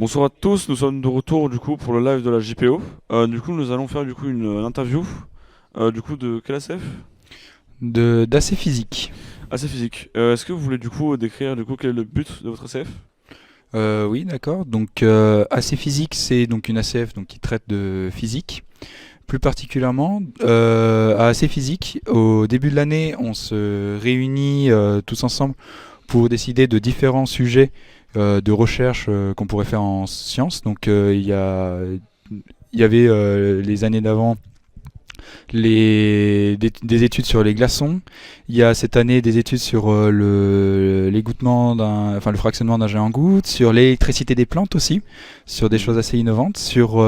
Bonsoir à tous, nous sommes de retour du coup pour le live de la JPO. Du coup, nous allons faire du coup une interview du coup de quel ACF? D'assez physique. AC Physique. Est-ce que vous voulez du coup décrire du coup quel est le but de votre ACF? Oui, d'accord. Donc, AC Physique, c'est donc une ACF donc, qui traite de physique. Plus particulièrement, à AC Physique, au début de l'année, on se réunit tous ensemble pour décider de différents sujets de recherche qu'on pourrait faire en sciences. Donc, il y avait les années d'avant des études sur les glaçons. Il y a cette année des études sur l'égouttement enfin le fractionnement d'un jet en goutte, sur l'électricité des plantes aussi, sur des Mhm. choses assez innovantes, sur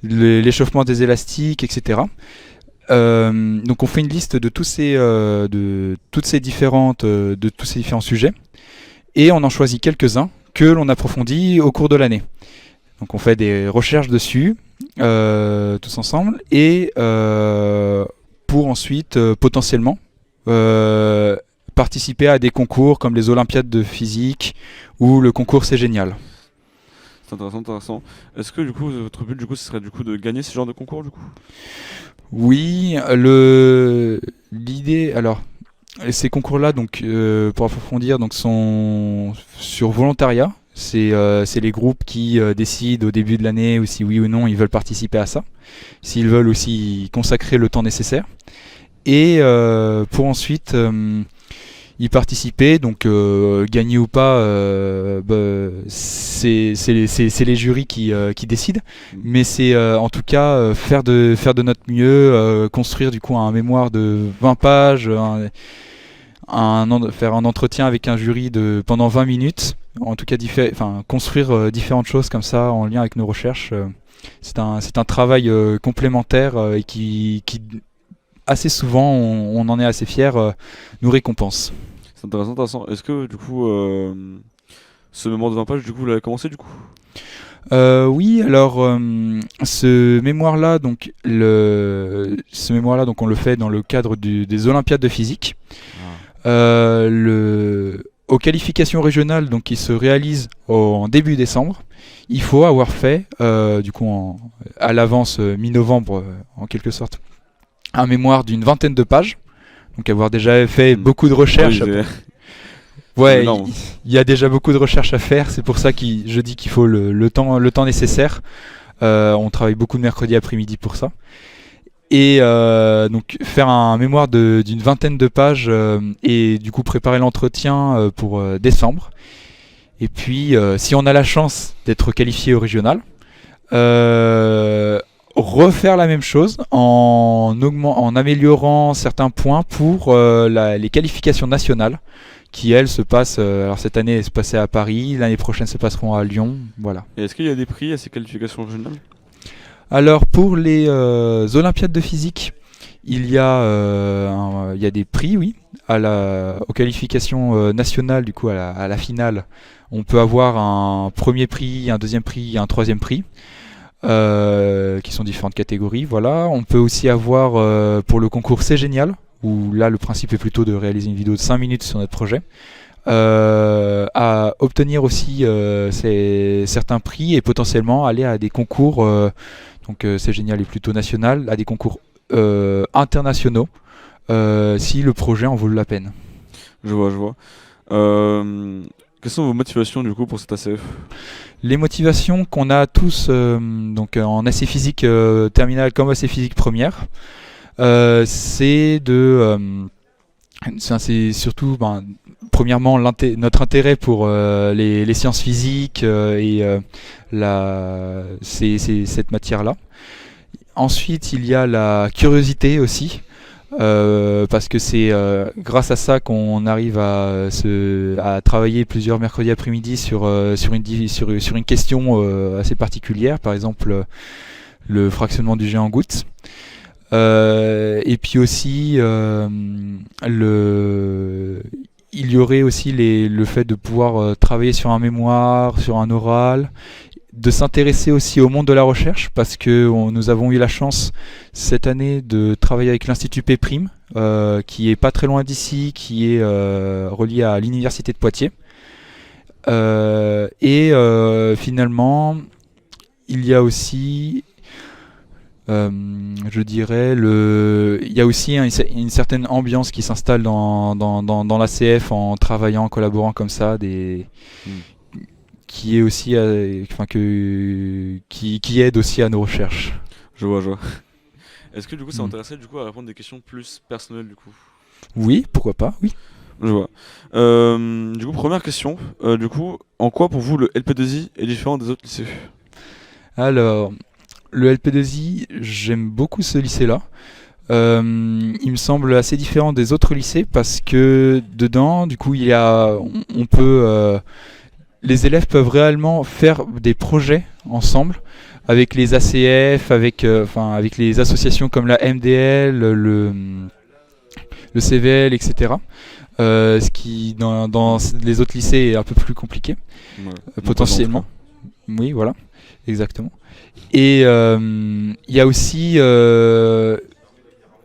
l'échauffement des élastiques, etc. Donc on fait une liste de de tous ces différents sujets et on en choisit quelques-uns que l'on approfondit au cours de l'année. Donc on fait des recherches dessus tous ensemble et pour ensuite potentiellement euh, participer à des concours comme les Olympiades de physique ou le concours C'est Génial. C'est intéressant, intéressant. Est-ce que du coup votre but du coup ce serait du coup de gagner ce genre de concours du coup? Oui, l'idée alors ces concours-là donc pour approfondir donc sont sur volontariat. C'est les groupes qui décident au début de l'année ou si oui ou non ils veulent participer à ça, s'ils veulent aussi consacrer le temps nécessaire. Et pour ensuite y participer, donc gagner ou pas, c'est les jurys qui décident, Mhm. mais c'est en tout cas faire de notre mieux, construire du coup un mémoire de 20 pages, faire un entretien avec un jury pendant 20 minutes, en tout cas construire différentes choses comme ça en lien avec nos recherches. C'est un travail complémentaire et qui assez souvent, on en est assez fier, nous récompense. C'est intéressant, intéressant. Est-ce que du coup ce mémoire de 20 pages du coup vous l'avez commencé du coup? Oui, alors ce mémoire-là, donc on le fait dans le cadre des Olympiades de physique. Ah. Aux qualifications régionales, donc qui se réalisent en début décembre, il faut avoir fait, à l'avance mi-novembre, en quelque sorte, un mémoire d'une vingtaine de pages. Donc avoir déjà fait Mhm. beaucoup de Ah oui, recherches. c'est Ouais, énorme. il y a déjà beaucoup de recherches à faire. C'est pour ça que je dis qu'il faut le temps nécessaire. On travaille beaucoup de mercredi après-midi pour ça. Et donc faire un mémoire d'une vingtaine de pages et du coup préparer l'entretien pour décembre. Et puis si on a la chance d'être qualifié au régional, euh, refaire la même chose en améliorant certains points pour les qualifications nationales qui elles se passent. Alors cette année elles se passaient à Paris, l'année prochaine se passeront à Lyon, voilà. Et est-ce qu'il y a des prix à ces qualifications régionales? Alors pour les Olympiades de physique, il y a des prix, oui, aux qualifications nationales, du coup à la finale. On peut avoir un premier prix, un deuxième prix, un troisième prix, qui sont différentes catégories. Voilà. On peut aussi avoir pour le concours C'est Génial, où là le principe est plutôt de réaliser une vidéo de 5 minutes sur notre projet. À obtenir aussi certains prix et potentiellement aller à des concours, C'est Génial et plutôt national, à des concours internationaux si le projet en vaut la peine. Je vois, je vois. Euh, Quelles sont vos motivations du coup pour cet ACF? Les motivations qu'on a tous en AC physique terminale comme AC physique première, c'est c'est surtout premièrement notre intérêt pour les sciences physiques et c'est cette matière-là. Ensuite, il y a la curiosité aussi, parce que c'est grâce à ça qu'on arrive à travailler plusieurs mercredis après-midi sur une question assez particulière, par exemple le fractionnement du jet en gouttes. Et puis aussi, il y aurait aussi le fait de pouvoir travailler sur un mémoire, sur un oral, de s'intéresser aussi au monde de la recherche parce que nous avons eu la chance cette année de travailler avec l'Institut P', qui est pas très loin d'ici, qui est relié à l'Université de Poitiers. Finalement, il y a aussi, je dirais, il y a aussi une certaine ambiance qui s'installe dans l'ACF en travaillant, en collaborant comme ça, Hmm. qui est aussi, enfin, qui aide aussi à nos recherches. Je vois, je vois. Est-ce que du coup ça Hmm. m'intéressait du coup à répondre des questions plus personnelles du coup? Oui, pourquoi pas, oui. Je vois. Du coup, première question. Du coup, en quoi pour vous le LP2I est différent des autres lycées? Alors, le LP2I, j'aime beaucoup ce lycée-là. Il me semble assez différent des autres lycées parce que dedans, du coup, on peut, les élèves peuvent réellement faire des projets ensemble avec les ACF, avec les associations comme la MDL, le CVL, etc. Ce qui, dans les autres lycées, est un peu plus compliqué, Ouais, non, pas en tout cas. potentiellement. Oui, voilà, exactement. Et il y a aussi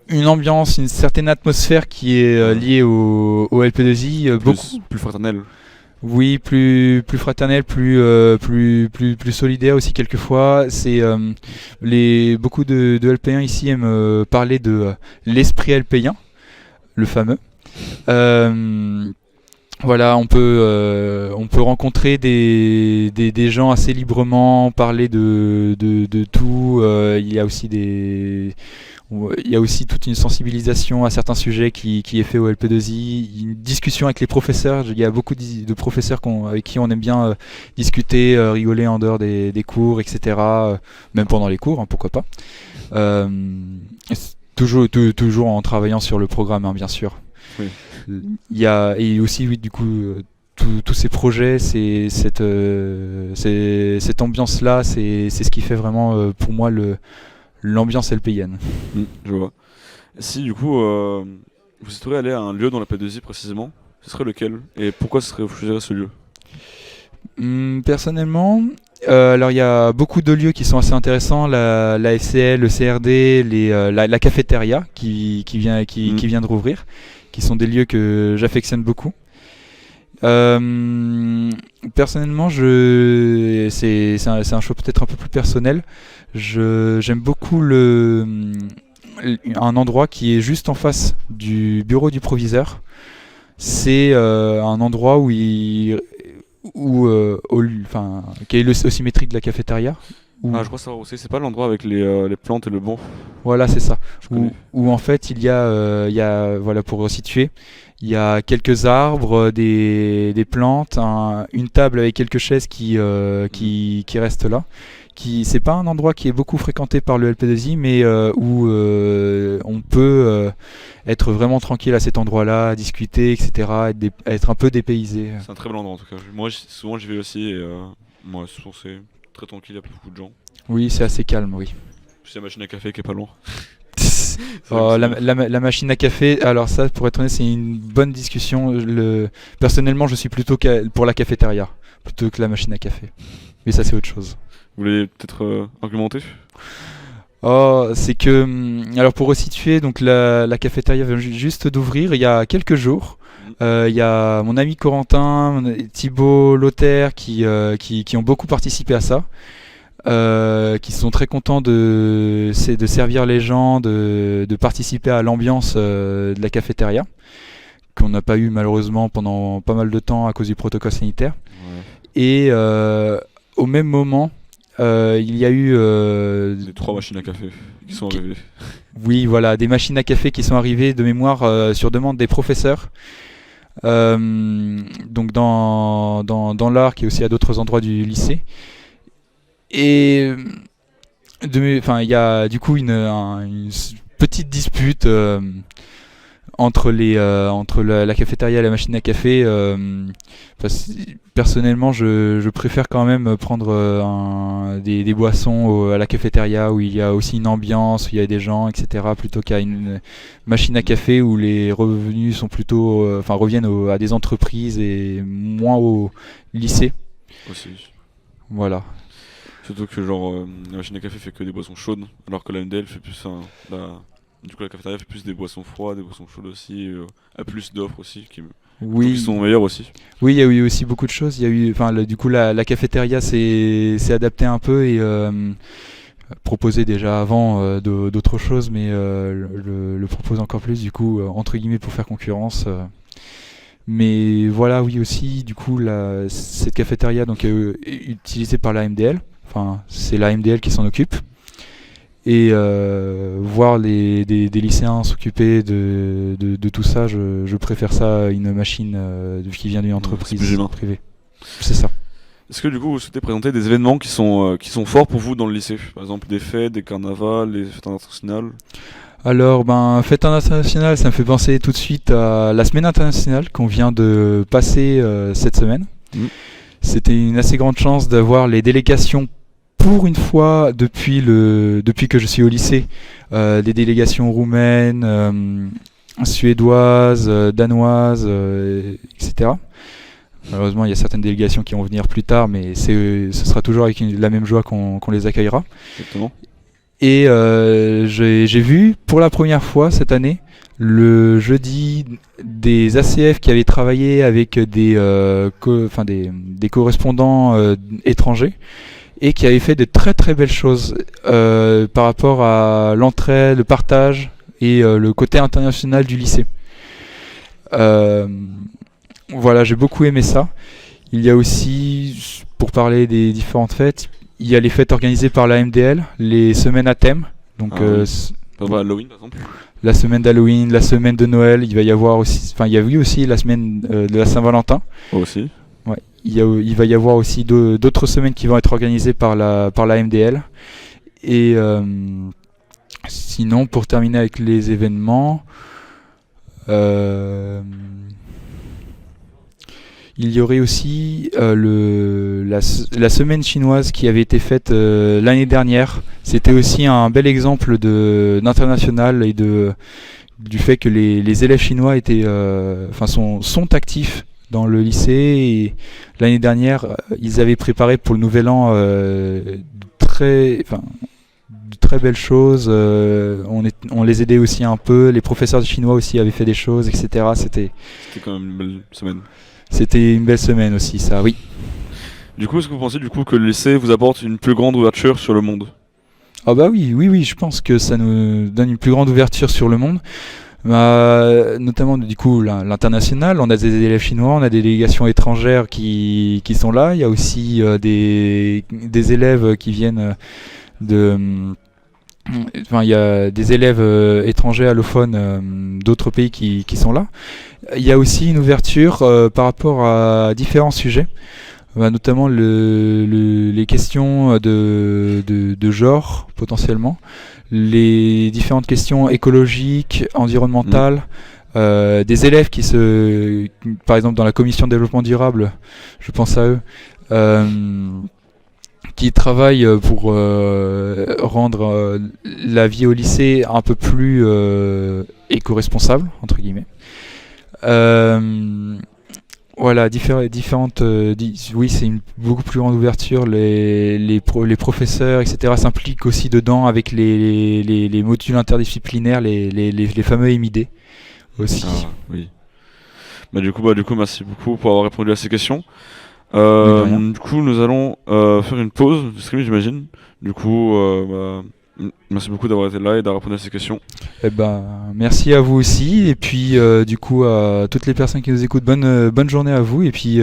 une ambiance, une certaine atmosphère qui est Ouais. liée au LP2I, beaucoup. Plus fraternel. Oui, plus fraternel, plus solidaire aussi quelquefois. Beaucoup de LP1 ici aiment parler de l'esprit LP1, le fameux. Euh, voilà, on peut rencontrer des gens assez librement, parler de tout. Il y a aussi toute une sensibilisation à certains sujets qui est fait au LP2I. Une discussion avec les professeurs. Il y a beaucoup de professeurs avec qui on aime bien discuter, rigoler en dehors des cours, etc. Même pendant les cours, hein, pourquoi pas. Euh, toujours en travaillant sur le programme, hein, bien sûr. Oui. Il y a et aussi oui du coup tous ces projets, cette ambiance-là, c'est ce qui fait vraiment pour moi l'ambiance LPIenne. Je vois. Si du coup vous souhaiteriez aller à un lieu dans la P2I précisément, ce serait lequel? Et pourquoi vous choisirez ce lieu? Personnellement, alors il y a beaucoup de lieux qui sont assez intéressants, la FCL, le CRD, la cafétéria qui vient de rouvrir, qui sont des lieux que j'affectionne beaucoup. Euh, Personnellement, c'est un choix peut-être un peu plus personnel. J'aime beaucoup un endroit qui est juste en face du bureau du proviseur. C'est un endroit qui est aussi symétrique de la cafétéria. Ah, je crois savoir aussi. C'est pas l'endroit avec les plantes et le banc. Voilà, c'est ça. Je connais. Où en fait voilà, pour resituer, il y a quelques arbres, des plantes, une table avec quelques chaises qui restent là. C'est pas un endroit qui est beaucoup fréquenté par le LP2I, mais où on peut être vraiment tranquille à cet endroit-là, discuter, etc., être un peu dépaysé. C'est un très bel endroit en tout cas. Moi, souvent j'y vais aussi et moi, souvent c'est très tranquille, il y a pas beaucoup de gens. Oui, c'est assez calme, oui. Puis il y a la machine à café qui est pas loin. C'est vrai que Oh, c'est- la machine à café, alors ça, pour être honnête, c'est une bonne discussion. Personnellement, je suis plutôt pour la cafétéria, plutôt que la machine à café. Mais ça, c'est autre chose. Vous voulez peut-être argumenter? Oh, c'est que, alors pour resituer, donc la cafétéria vient juste d'ouvrir il y a quelques jours. Il y a mon ami Corentin, Thibaut, Lothaire qui ont beaucoup participé à ça. Qui sont très contents de servir les gens, de participer à l'ambiance de la cafétéria, qu'on n'a pas eu malheureusement pendant pas mal de temps à cause du protocole sanitaire. Ouais. Et au même moment, il y a eu, Les 3 machines à café qui sont qui- arrivées. oui, voilà, des machines à café qui sont arrivées de mémoire sur demande des professeurs. Donc dans l'Arc et aussi à d'autres endroits du lycée. Et il y a du coup une petite dispute entre la cafétéria et la machine à café. Personnellement, je préfère quand même prendre des boissons à la cafétéria où il y a aussi une ambiance, où il y a des gens, etc., plutôt qu'à une machine à café où les revenus sont plutôt, reviennent à des entreprises et moins au lycée. Aussi. Voilà. Surtout que genre la machine à café fait que des boissons chaudes, alors que la MDL fait plus la Du coup, la cafétéria fait plus des boissons froides, des boissons chaudes aussi, a plus d'offres aussi qui Oui, sont meilleures aussi. oui, il y a eu aussi beaucoup de choses. Il y a eu, enfin, du coup, la cafétéria s'est adaptée un peu et proposait déjà avant d'autres choses, mais le propose encore plus, du coup, entre guillemets, pour faire concurrence. Mais voilà, oui aussi, du coup, cette cafétéria donc, est utilisée par la MDL. Enfin, c'est la MDL qui s'en occupe. Et voir des lycéens s'occuper de tout ça, je préfère ça à une machine qui vient d'une C'est plus entreprise humain. privée. C'est ça. Est-ce que du coup vous souhaitez présenter des événements qui sont forts pour vous dans le lycée? Par exemple des fêtes, des carnavals, des fêtes internationales? Alors, ben, fête internationale, ça me fait penser tout de suite à la semaine internationale qu'on vient de passer cette semaine. Mm. C'était une assez grande chance d'avoir les délégations pour une fois depuis que je suis au lycée, des délégations roumaines, suédoises, danoises, etc. Malheureusement, il y a certaines délégations qui vont venir plus tard, mais ce sera toujours avec la même joie qu'on les accueillera. Exactement. Et j'ai vu pour la première fois cette année, le jeudi, des ACF qui avaient travaillé avec des correspondants étrangers et qui avaient fait de très très belles choses par rapport à l'entraide, le partage et le côté international du lycée. Voilà, j'ai beaucoup aimé ça. Il y a aussi, pour parler des différentes fêtes, il y a les fêtes organisées par la MDL, les semaines à thème. Donc Oui. Halloween par exemple. la semaine d'Halloween, la semaine de Noël, il va y avoir aussi, enfin il y a eu aussi la semaine de la Saint-Valentin. Aussi. Ouais, il va y avoir aussi d'autres semaines qui vont être organisées par la MDL. Et sinon, pour terminer avec les événements, il y aurait aussi la semaine chinoise qui avait été faite l'année dernière. C'était aussi un bel exemple d'international et du fait que les élèves chinois sont actifs dans le lycée. Et l'année dernière, ils avaient préparé pour le nouvel an de très belles choses. On les aidait aussi un peu. Les professeurs de chinois aussi avaient fait des choses, etc. C'était quand même une belle semaine. C'était une belle semaine aussi, ça, oui. Du coup, est-ce que vous pensez du coup que le lycée vous apporte une plus grande ouverture sur le monde? Ah bah oui, je pense que ça nous donne une plus grande ouverture sur le monde. Notamment du coup l'international, on a des élèves chinois, on a des délégations étrangères qui sont là. Il y a aussi des élèves qui viennent il y a des élèves étrangers allophones d'autres pays qui sont là. Il y a aussi une ouverture par rapport à différents sujets, notamment les questions de genre potentiellement, les différentes questions écologiques, environnementales, des élèves par exemple dans la commission de développement durable, je pense à eux, qui travaillent pour rendre la vie au lycée un peu plus éco-responsable, entre guillemets. Voilà, différentes. Oui, c'est une beaucoup plus grande ouverture. Les professeurs, etc., s'impliquent aussi dedans avec les modules interdisciplinaires, les fameux MID aussi. Ah, oui. Du coup, merci beaucoup pour avoir répondu à ces questions. De rien. Du coup, nous allons faire une pause de stream, j'imagine. Du coup, merci beaucoup d'avoir été là et d'avoir répondu à ces questions. Eh ben, merci à vous aussi. Et puis, du coup, à toutes les personnes qui nous écoutent, bonne journée à vous. Et puis,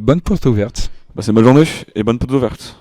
bonne porte ouverte. C'est bonne journée et bonne porte ouverte.